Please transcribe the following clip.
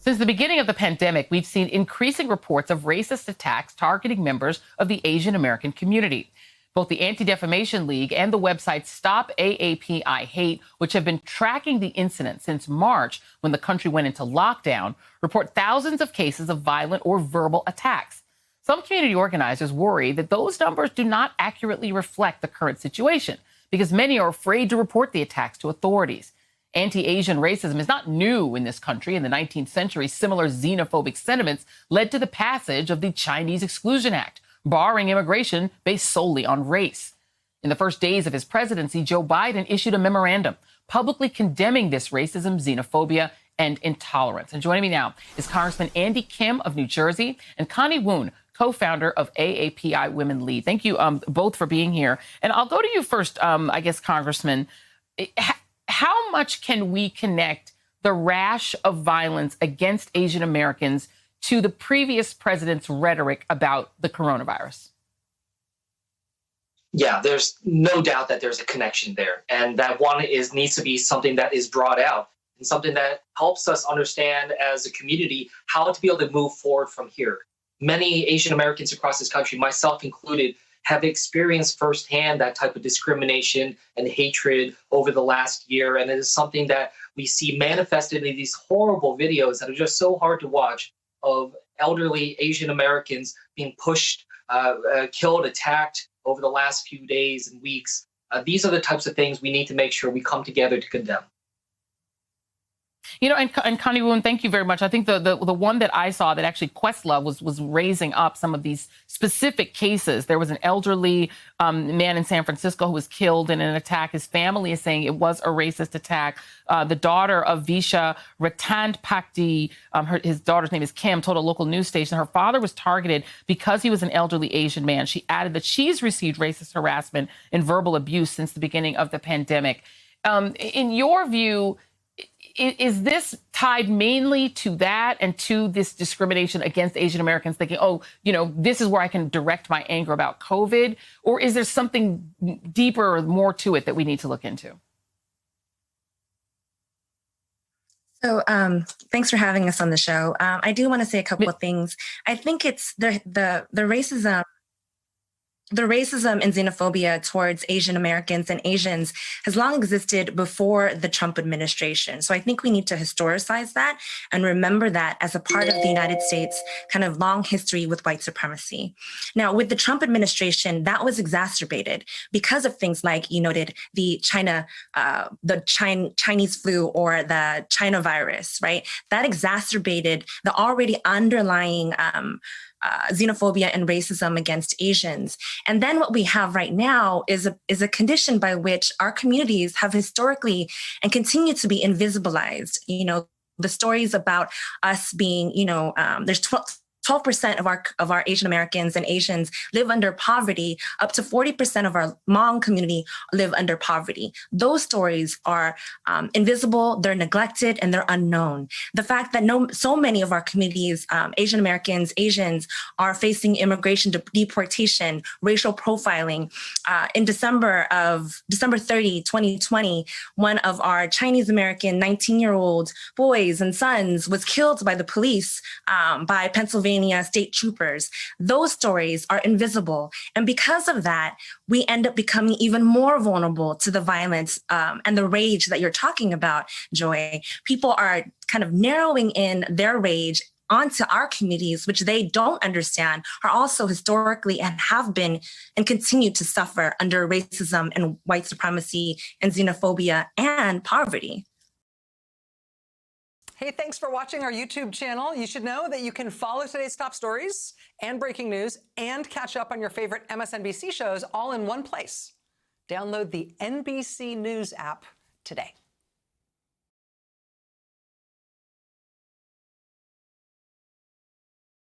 Since the beginning of the pandemic, we've seen increasing reports of racist attacks targeting members of the Asian American community. Both the Anti-Defamation League and the website Stop AAPI Hate, which have been tracking the incident since March when the country went into lockdown, report thousands of cases of violent or verbal attacks. Some community organizers worry that those numbers do not accurately reflect the current situation because many are afraid to report the attacks to authorities. Anti-Asian racism is not new in this country. In the 19th century, similar xenophobic sentiments led to the passage of the Chinese Exclusion Act, barring immigration based solely on race. In the first days of his presidency, Joe Biden issued a memorandum publicly condemning this racism, xenophobia, and intolerance. And joining me now is Congressman Andy Kim of New Jersey and Connie Woon, co-founder of AAPI Women Lead. Thank you both for being here. And I'll go to you first, I guess, Congressman. How much can we connect the rash of violence against Asian Americans to the previous president's rhetoric about the coronavirus? Yeah, there's no doubt that there's a connection there. And that needs to be something that is brought out and something that helps us understand as a community how to be able to move forward from here. Many Asian Americans across this country, myself included, have experienced firsthand that type of discrimination and hatred over the last year. And it is something that we see manifested in these horrible videos that are just so hard to watch of elderly Asian Americans being pushed, killed, attacked over the last few days and weeks. These are the types of things we need to make sure we come together to condemn. You know, and Connie Woon, thank you very much. I think the one that I saw that actually Questlove was raising up some of these specific cases. There was an elderly man in San Francisco who was killed in an attack. His family is saying it was a racist attack. The daughter of Visha Ratandpakdi, his daughter's name is Kim, told a local news station her father was targeted because he was an elderly Asian man. She added that she's received racist harassment and verbal abuse since the beginning of the pandemic. In your view, is this tied mainly to that and to this discrimination against Asian Americans thinking, oh, you know, this is where I can direct my anger about COVID? Or is there something deeper or more to it that we need to look into? So thanks for having us on the show. I do want to say a couple of things. I think it's the racism. The racism and xenophobia towards Asian Americans and Asians has long existed before the Trump administration. So I think we need to historicize that and remember that as a part of the United States kind of long history with white supremacy. Now, with the Trump administration, that was exacerbated because of things like, you noted, the Chinese flu or the China virus, right? That exacerbated the already underlying xenophobia and racism against Asians. And then what we have right now is a condition by which our communities have historically and continue to be invisibilized. You know, the stories about us being, there's 12% of our Asian Americans and Asians live under poverty. Up to 40% of our Hmong community live under poverty. Those stories are invisible, they're neglected, and they're unknown. The fact that so many of our communities, Asian Americans, Asians, are facing immigration deportation, racial profiling. In December 30, 2020, one of our Chinese American 19-year-old boys and sons was killed by the police by Pennsylvania state troopers. Those stories are invisible. And because of that, we end up becoming even more vulnerable to the violence and the rage that you're talking about, Joy. People are kind of narrowing in their rage onto our communities, which they don't understand, are also historically and have been and continue to suffer under racism and white supremacy and xenophobia and poverty. Hey, thanks for watching our YouTube channel. You should know that you can follow today's top stories and breaking news and catch up on your favorite MSNBC shows all in one place. Download the NBC News app today.